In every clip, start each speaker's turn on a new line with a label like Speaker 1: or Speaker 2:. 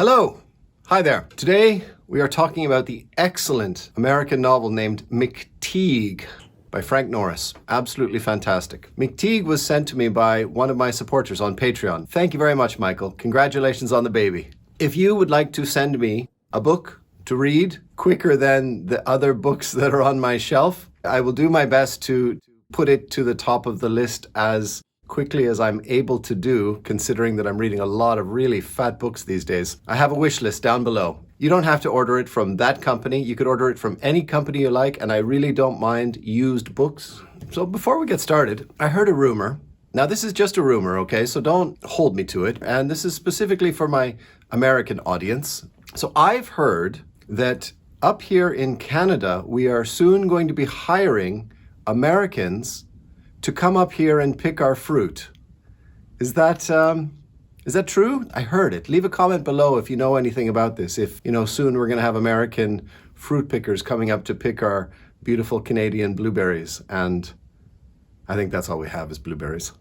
Speaker 1: Hello. Hi there. Today we are talking about the excellent American novel named McTeague by Frank Norris. Absolutely fantastic. McTeague was sent to me by one of my supporters on Patreon. Thank you very much, Michael. Congratulations on the baby. If you would like to send me a book to read quicker than the other books that are on my shelf, I will do my best to put it to the top of the list as quickly as I'm able to do, considering that I'm reading a lot of really fat books these days. I have a wish list down below. You don't have to order it from that company. You could order it from any company you like, and I really don't mind used books. So before we get started, I heard a rumor. Now this is just a rumor, okay? So don't hold me to it. And this is specifically for my American audience. So I've heard that up here in Canada, we are soon going to be hiring Americans to come up here and pick our fruit. Is that true? I heard it. Leave a comment below if you know anything about this. If you know soon we're going to have American fruit pickers coming up to pick our beautiful Canadian blueberries. And I think that's all we have is blueberries.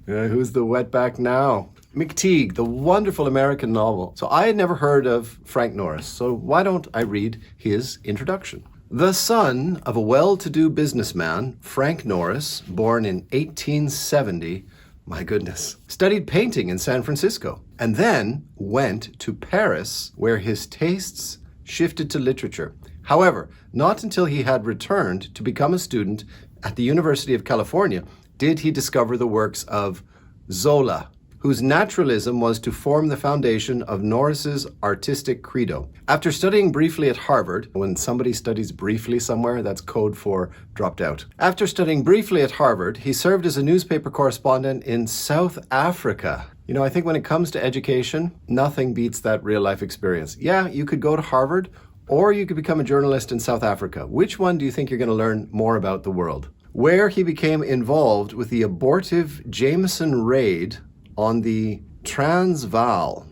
Speaker 1: Who's the wetback now? McTeague, the wonderful American novel. So I had never heard of Frank Norris, so why don't I read his introduction? The son of a well-to-do businessman, Frank Norris, born in 1870, my goodness, studied painting in San Francisco and then went to Paris, where his tastes shifted to literature. However, not until he had returned to become a student at the University of California did he discover the works of Zola, whose naturalism was to form the foundation of Norris's artistic credo. After studying briefly at Harvard, when somebody studies briefly somewhere, that's code for dropped out. After studying briefly at Harvard, he served as a newspaper correspondent in South Africa. You know, I think when it comes to education, nothing beats that real-life experience. Yeah, you could go to Harvard, or you could become a journalist in South Africa. Which one do you think you're going to learn more about the world? Where he became involved with the abortive Jameson raid on the Transvaal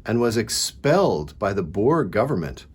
Speaker 1: and was expelled by the Boer government.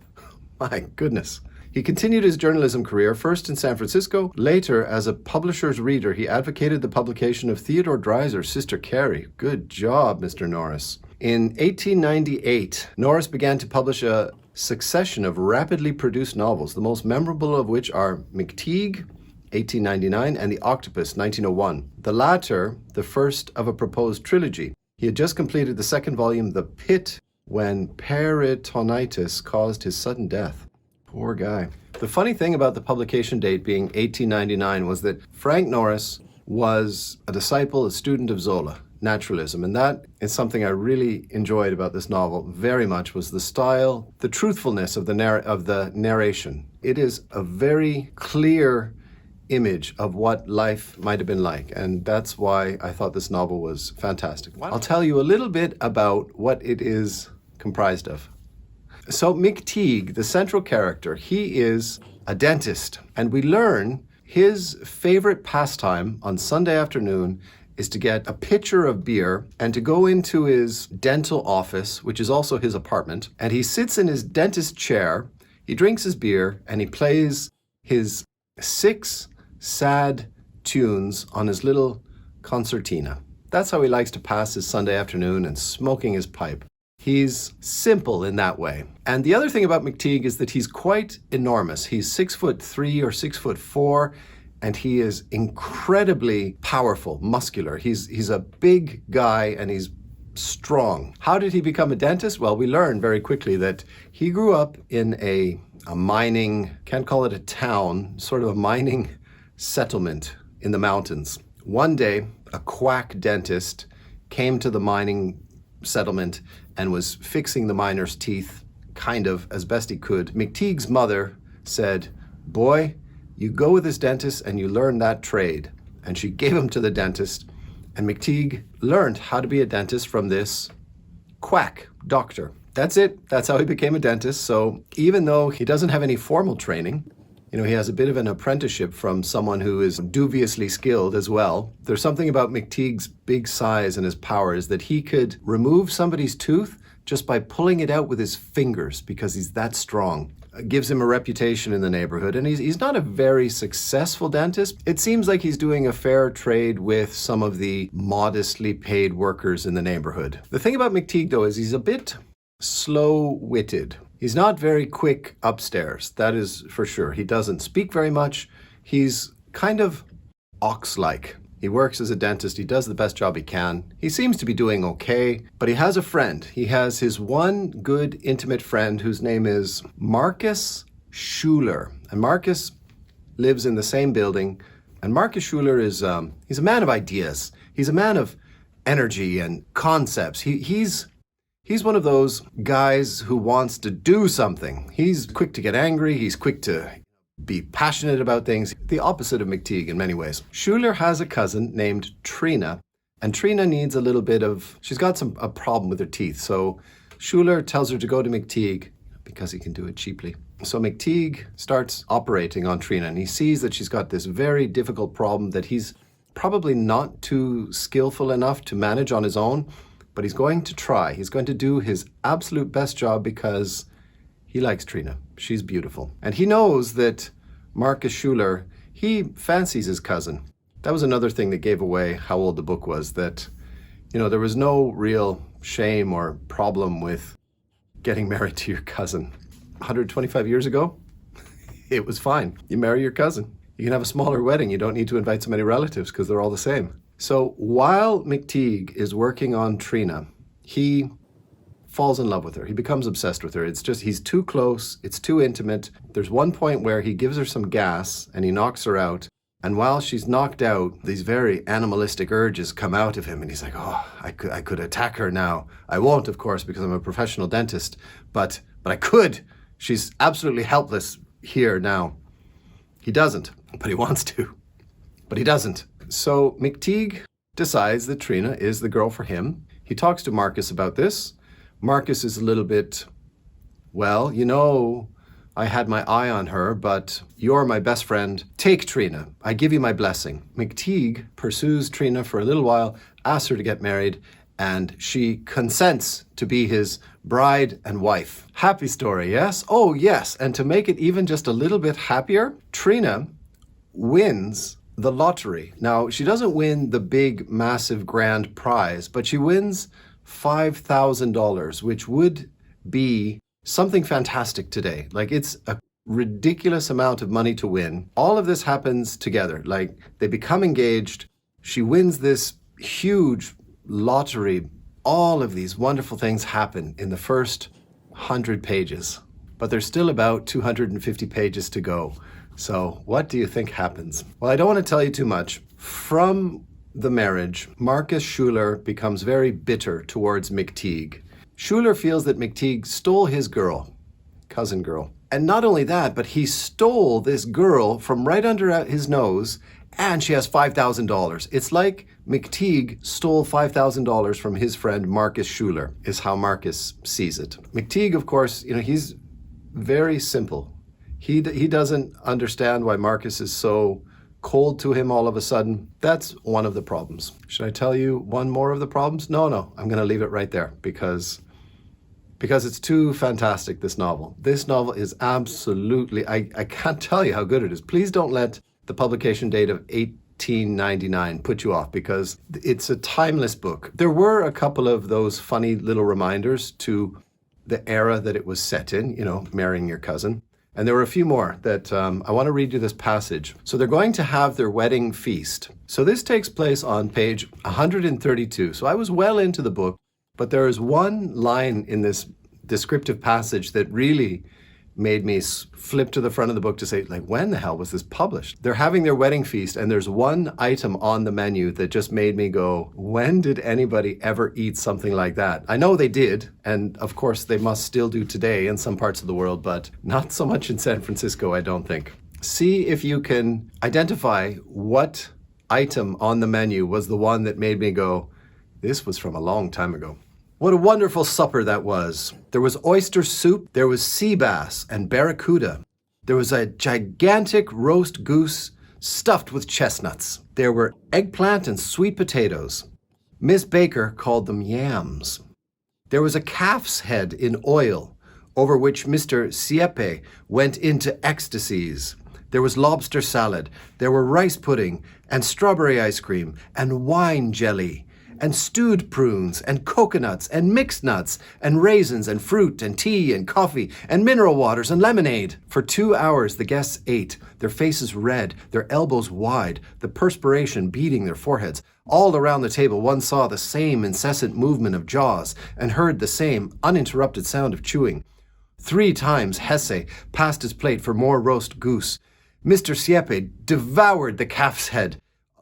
Speaker 1: My goodness. He continued his journalism career first in San Francisco. Later, as a publisher's reader, he advocated the publication of Theodore Dreiser's Sister Carrie. Good job, Mr. Norris. In 1898, Norris began to publish a succession of rapidly produced novels, the most memorable of which are McTeague, 1899, and The Octopus, 1901. The latter, the first of a proposed trilogy. He had just completed the second volume, The Pit, when peritonitis caused his sudden death. Poor guy. The funny thing about the publication date being 1899 was that Frank Norris was a disciple, a student of Zola, Naturalism, and that is something I really enjoyed about this novel very much, was the style, the truthfulness of the narration. It is a very clear image of what life might have been like, and that's why I thought this novel was fantastic. I'll tell you a little bit about what it is comprised of. So McTeague, the central character, he is a dentist, and we learn his favorite pastime on Sunday afternoon is to get a pitcher of beer and to go into his dental office, which is also his apartment, and he sits in his dentist chair, he drinks his beer, and he plays his 6 sad tunes on his little concertina. That's how he likes to pass his Sunday afternoon, and smoking his pipe. He's simple in that way. And the other thing about McTeague is that he's quite enormous. He's 6'3" or 6'4", and he is incredibly powerful, muscular. He's a big guy, and he's strong. How did he become a dentist? Well, we learn very quickly that he grew up in a mining, can't call it a town, sort of a mining settlement in the mountains. One day, a quack dentist came to the mining settlement and was fixing the miners' teeth, kind of, as best he could. McTeague's mother said, "Boy, you go with this dentist and you learn that trade." And she gave him to the dentist, and McTeague learned how to be a dentist from this quack doctor. That's it. That's how he became a dentist. So even though he doesn't have any formal training, you know, he has a bit of an apprenticeship from someone who is dubiously skilled as well. There's something about McTeague's big size and his powers that he could remove somebody's tooth just by pulling it out with his fingers because he's that strong. gives him a reputation in the neighborhood, and he's not a very successful dentist. It seems like he's doing a fair trade with some of the modestly paid workers in the neighborhood. The thing about McTeague, though, is he's a bit slow-witted. He's not very quick upstairs, that is for sure. He doesn't speak very much. He's kind of ox-like. He works as a dentist. He does the best job he can. He seems to be doing okay, but he has a friend. He has his one good, intimate friend whose name is Marcus Schuler. And Marcus lives in the same building. And Marcus Schuler is, he's a man of ideas. He's a man of energy and concepts. He's one of those guys who wants to do something. He's quick to get angry. He's quick to be passionate about things. The opposite of McTeague in many ways. Schuler has a cousin named Trina, and Trina needs a little bit of, she's got a problem with her teeth. So Schuler tells her to go to McTeague because he can do it cheaply. So McTeague starts operating on Trina, and he sees that she's got this very difficult problem that he's probably not too skillful enough to manage on his own, but he's going to try. He's going to do his absolute best job because he likes Trina. She's beautiful. And he knows that Marcus Schuler, he fancies his cousin. That was another thing that gave away how old the book was, that, there was no real shame or problem with getting married to your cousin. 125 years ago, it was fine. You marry your cousin. You can have a smaller wedding. You don't need to invite so many relatives because they're all the same. So while McTeague is working on Trina, he falls in love with her. He becomes obsessed with her. It's just, he's too close. It's too intimate. There's one point where he gives her some gas and he knocks her out. And while she's knocked out, these very animalistic urges come out of him. And he's like, oh, I could attack her now. I won't, of course, because I'm a professional dentist, but I could. She's absolutely helpless here now. He doesn't, but he wants to, but he doesn't. So McTeague decides that Trina is the girl for him. He talks to Marcus about this. Marcus is a little bit, well, I had my eye on her, but you're my best friend. Take Trina. I give you my blessing. McTeague pursues Trina for a little while, asks her to get married, and she consents to be his bride and wife. Happy story, yes? Oh, yes. And to make it even just a little bit happier, Trina wins the lottery. Now, she doesn't win the big, massive, grand prize, but she wins $5,000, which would be something fantastic today. Like, it's a ridiculous amount of money to win. All of this happens together. Like, they become engaged. She wins this huge lottery. All of these wonderful things happen in the first 100 pages, but there's still about 250 pages to go. So what do you think happens? Well, I don't want to tell you too much. From the marriage, Marcus Schuler becomes very bitter towards McTeague. Schuler feels that McTeague stole his girl, cousin girl. And not only that, but he stole this girl from right under his nose, and she has $5,000. It's like McTeague stole $5,000 from his friend Marcus Schuler, is how Marcus sees it. McTeague, of course, he's very simple. He doesn't understand why Marcus is so cold to him all of a sudden. That's one of the problems. Should I tell you one more of the problems? No, I'm going to leave it right there because it's too fantastic, this novel. This novel is absolutely, I can't tell you how good it is. Please don't let the publication date of 1899 put you off, because it's a timeless book. There were a couple of those funny little reminders to the era that it was set in, marrying your cousin. And there were a few more that I want to read you this passage. So they're going to have their wedding feast. So this takes place on page 132. So I was well into the book, but there is one line in this descriptive passage that really made me flip to the front of the book to say, when the hell was this published? They're having their wedding feast, and there's one item on the menu that just made me go, when did anybody ever eat something like that? I know they did, and of course they must still do today in some parts of the world, but not so much in San Francisco, I don't think. See if you can identify what item on the menu was the one that made me go, this was from a long time ago. What a wonderful supper that was. There was oyster soup, there was sea bass and barracuda. There was a gigantic roast goose stuffed with chestnuts. There were eggplant and sweet potatoes. Miss Baker called them yams. There was a calf's head in oil, over which Mr. Siepe went into ecstasies. There was lobster salad, there were rice pudding, and strawberry ice cream, and wine jelly, and stewed prunes, and coconuts, and mixed nuts, and raisins, and fruit, and tea, and coffee, and mineral waters, and lemonade. For 2 hours the guests ate, their faces red, their elbows wide, the perspiration beading their foreheads. All around the table one saw the same incessant movement of jaws, and heard the same uninterrupted sound of chewing. 3 times Hesse passed his plate for more roast goose. Mr. Siepe devoured the calf's head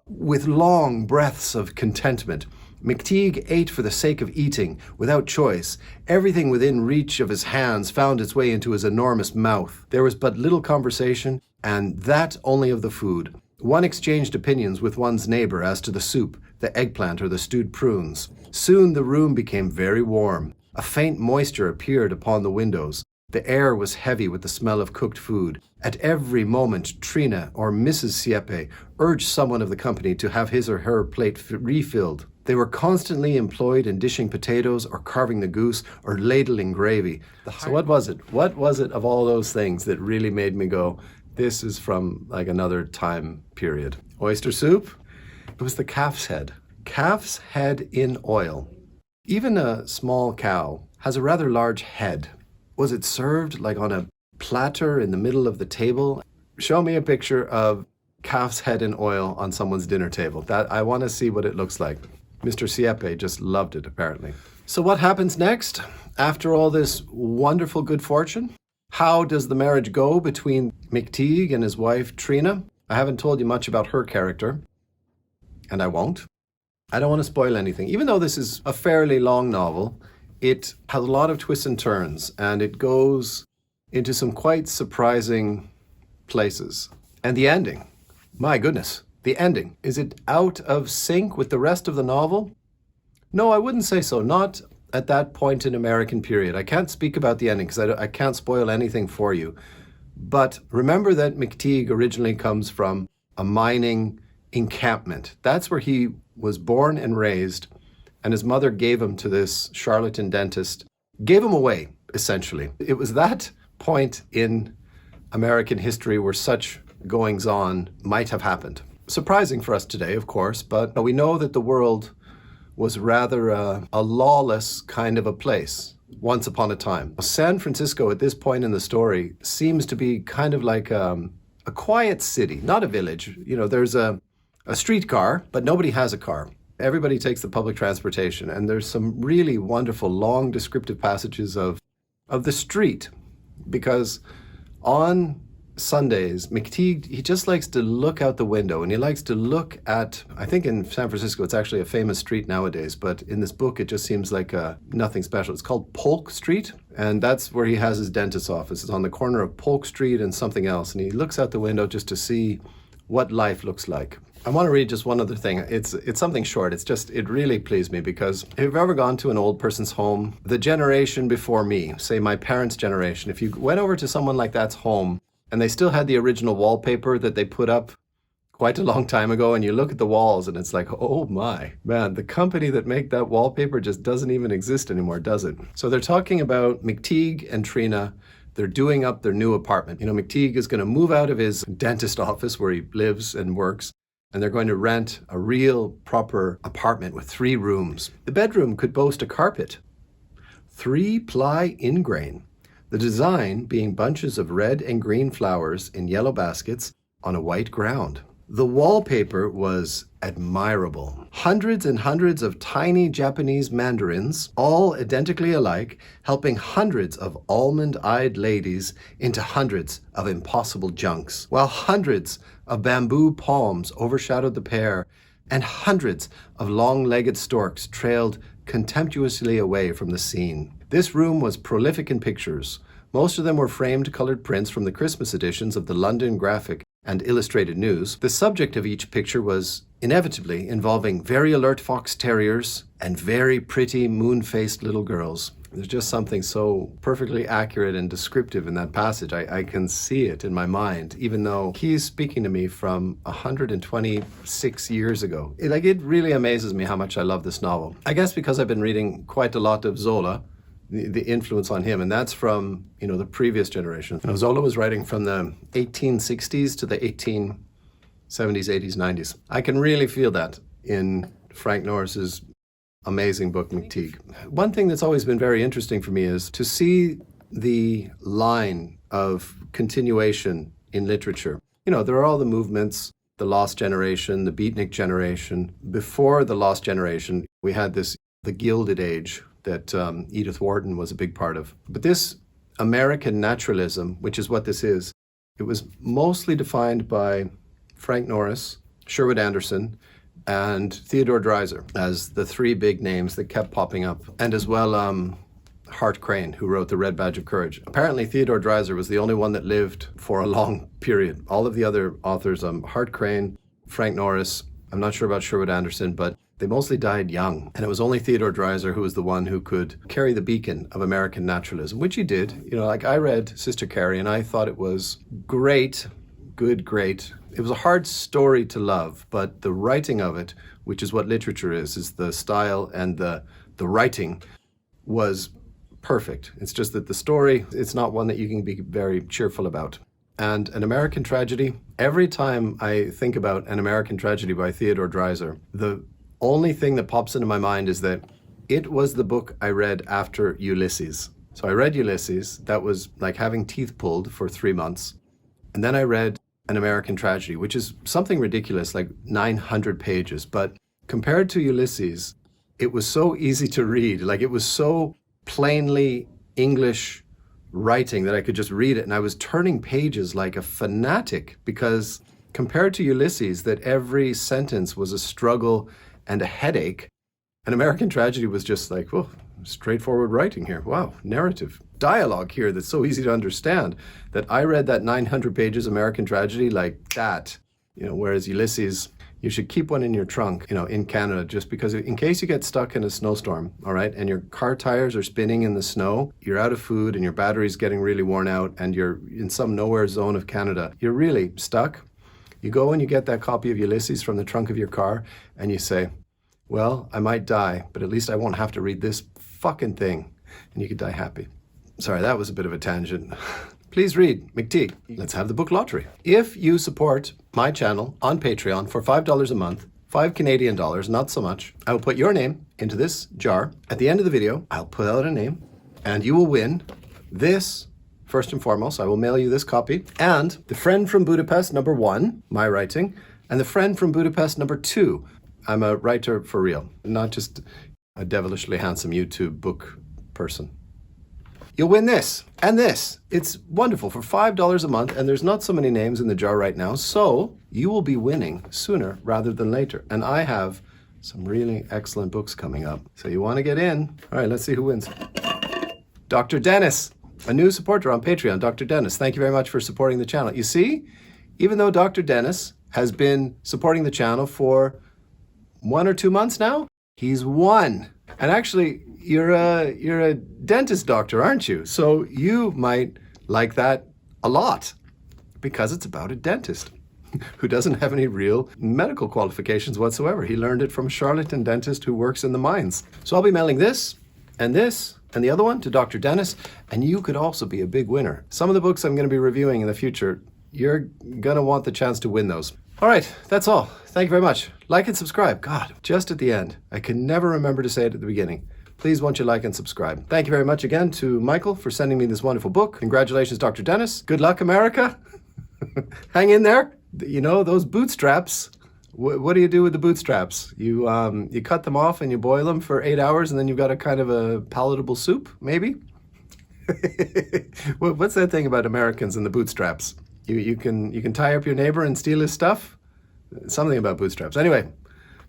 Speaker 1: with long breaths of contentment. McTeague ate for the sake of eating, without choice. Everything within reach of his hands found its way into his enormous mouth. There was but little conversation, and that only of the food. One exchanged opinions with one's neighbor as to the soup, the eggplant, or the stewed prunes. Soon the room became very warm. A faint moisture appeared upon the windows. The air was heavy with the smell of cooked food. At every moment, Trina or Mrs. Siepe urged someone of the company to have his or her plate refilled. They were constantly employed in dishing potatoes or carving the goose or ladling gravy. So what was it? What was it of all those things that really made me go, this is from like another time period? Oyster soup? It was the calf's head. Calf's head in oil. Even a small cow has a rather large head. Was it served like on a platter in the middle of the table? Show me a picture of calf's head in oil on someone's dinner table. That I want to see what it looks like. Mr. Siepe just loved it, apparently. So what happens next after all this wonderful good fortune? How does the marriage go between McTeague and his wife, Trina? I haven't told you much about her character, and I won't. I don't want to spoil anything. Even though this is a fairly long novel, it has a lot of twists and turns, and it goes into some quite surprising places. And the ending, my goodness, the ending. Is it out of sync with the rest of the novel? No, I wouldn't say so. Not at that point in American period. I can't speak about the ending because I can't spoil anything for you. But remember that McTeague originally comes from a mining encampment. That's where he was born and raised, and his mother gave him to this charlatan dentist, gave him away, essentially. It was that point in American history where such goings-on might have happened. Surprising for us today, of course, but we know that the world was rather a lawless kind of a place once upon a time. San Francisco, at this point in the story, seems to be kind of like a quiet city, not a village. You know, there's a streetcar, but nobody has a car. Everybody takes the public transportation, and there's some really wonderful, long, descriptive passages of the street, because on Sundays, McTeague, he just likes to look out the window, and he likes to look at, I think in San Francisco, it's actually a famous street nowadays, but in this book, it just seems like nothing special. It's called Polk Street, and that's where he has his dentist's office. It's on the corner of Polk Street and something else, and he looks out the window just to see what life looks like. I want to read just one other thing. It's something short. It really pleased me, because if you've ever gone to an old person's home, the generation before me, say my parents' generation, if you went over to someone like that's home and they still had the original wallpaper that they put up quite a long time ago, and you look at the walls and it's like, oh my, man, the company that made that wallpaper just doesn't even exist anymore, does it? So they're talking about McTeague and Trina. They're doing up their new apartment. You know, McTeague is going to move out of his dentist office where he lives and works, and they're going to rent a real proper apartment with 3 rooms. The bedroom could boast a carpet, 3-ply ingrain, the design being bunches of red and green flowers in yellow baskets on a white ground. The wallpaper was admirable. Hundreds and hundreds of tiny Japanese mandarins, all identically alike, helping hundreds of almond-eyed ladies into hundreds of impossible junks, while hundreds of bamboo palms overshadowed the pair, and hundreds of long-legged storks trailed contemptuously away from the scene. This room was prolific in pictures. Most of them were framed colored prints from the Christmas editions of the London Graphic and Illustrated News. The subject of each picture was inevitably involving very alert fox terriers and very pretty moon-faced little girls. There's just something so perfectly accurate and descriptive in that passage. I can see it in my mind, even though he's speaking to me from 126 years ago. It really amazes me how much I love this novel. I guess because I've been reading quite a lot of Zola, the influence on him, and that's from, you know, the previous generation. You know, Zola was writing from the 1860s to the 1870s, 80s, 90s. I can really feel that in Frank Norris's amazing book, McTeague. One thing that's always been very interesting for me is to see the line of continuation in literature. You know, there are all the movements, the Lost Generation, the Beatnik generation. Before the Lost Generation, we had the Gilded Age that Edith Wharton was a big part of. But this American naturalism, which is what this is, it was mostly defined by Frank Norris, Sherwood Anderson, and Theodore Dreiser as the three big names that kept popping up. And as well, Hart Crane, who wrote The Red Badge of Courage. Apparently, Theodore Dreiser was the only one that lived for a long period. All of the other authors, Hart Crane, Frank Norris, I'm not sure about Sherwood Anderson, but they mostly died young. And it was only Theodore Dreiser who was the one who could carry the beacon of American naturalism, which he did. You know, like I read Sister Carrie and I thought it was great, great. It was a hard story to love, but the writing of it, which is what literature is the style and the writing, was perfect. It's just that the story, it's not one that you can be very cheerful about. And An American Tragedy, every time I think about An American Tragedy by Theodore Dreiser, the only thing that pops into my mind is that it was the book I read after Ulysses. So I read Ulysses, that was like having teeth pulled for 3 months. And then I read An American Tragedy, which is something ridiculous, like 900 pages. But compared to Ulysses, it was so easy to read. Like it was so plainly English writing that I could just read it. And I was turning pages like a fanatic because compared to Ulysses, that every sentence was a struggle and a headache, An American Tragedy was just like, well, straightforward writing here. Wow, narrative. Dialogue here that's so easy to understand that I read that 900 pages American Tragedy like that, you know, whereas Ulysses, you should keep one in your trunk, you know, in Canada, just because in case you get stuck in a snowstorm, all right, and your car tires are spinning in the snow, you're out of food and your battery's getting really worn out and you're in some nowhere zone of Canada, you're really stuck. You go and you get that copy of Ulysses from the trunk of your car and you say, well, I might die, but at least I won't have to read this fucking thing, and you could die happy. Sorry, that was a bit of a tangent. Please read McTeague. Let's have the book lottery. If you support my channel on Patreon for $5 a month, $5 Canadian, not so much, I will put your name into this jar. At the end of the video, I'll put out a name, and you will win this. First and foremost, I will mail you this copy, and The Friend from Budapest #1, my writing, and The Friend from Budapest #2. I'm a writer for real, not just a devilishly handsome YouTube book person. You'll win this and this. It's wonderful for $5 a month, and there's not so many names in the jar right now, so you will be winning sooner rather than later. And I have some really excellent books coming up, so you want to get in. All right, let's see who wins. Dr. Dennis, a new supporter on Patreon. Dr. Dennis, thank you very much for supporting the channel. You see, even though Dr. Dennis has been supporting the channel for 1 or 2 months now, he's won. And actually, you're a dentist doctor, aren't you? So you might like that a lot because it's about a dentist who doesn't have any real medical qualifications whatsoever. He learned it from a charlatan dentist who works in the mines. So I'll be mailing this and the other one to Dr. Dennis, and you could also be a big winner. Some of the books I'm going to be reviewing in the future, you're going to want the chance to win those. All right, that's all. Thank you very much. Like and subscribe. God, just at the end. I can never remember to say it at the beginning. Please, won't you like and subscribe? Thank you very much again to Michael for sending me this wonderful book. Congratulations, Dr. Dennis. Good luck, America. Hang in there. You know, those bootstraps. What do you do with the bootstraps? You cut them off and you boil them for 8 hours, and then you've got a kind of a palatable soup, maybe? What's that thing about Americans and the bootstraps? You can tie up your neighbor and steal his stuff? Something about bootstraps. Anyway,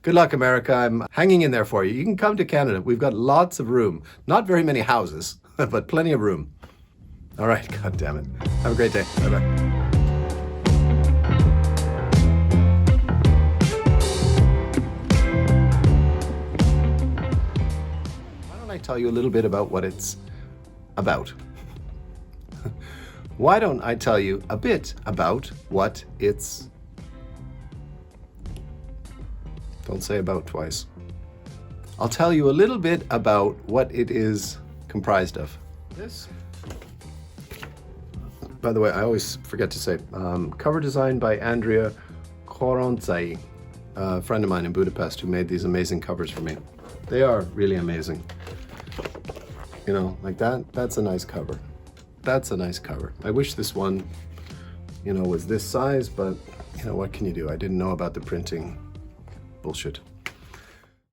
Speaker 1: good luck, America. I'm hanging in there for you. You can come to Canada. We've got lots of room. Not very many houses, but plenty of room. All right, God damn it. Have a great day. Bye-bye. Why don't I tell you a little bit about what it's about? Why don't I tell you a bit about what it's... Don't say about twice. I'll tell you a little bit about what it is comprised of. This, by the way, I always forget to say, cover design by Andrea Koronzai, a friend of mine in Budapest who made these amazing covers for me. They are really amazing. You know, like that's a nice cover. That's a nice cover. I wish this one, you know, was this size, but you know, what can you do? I didn't know about the printing bullshit.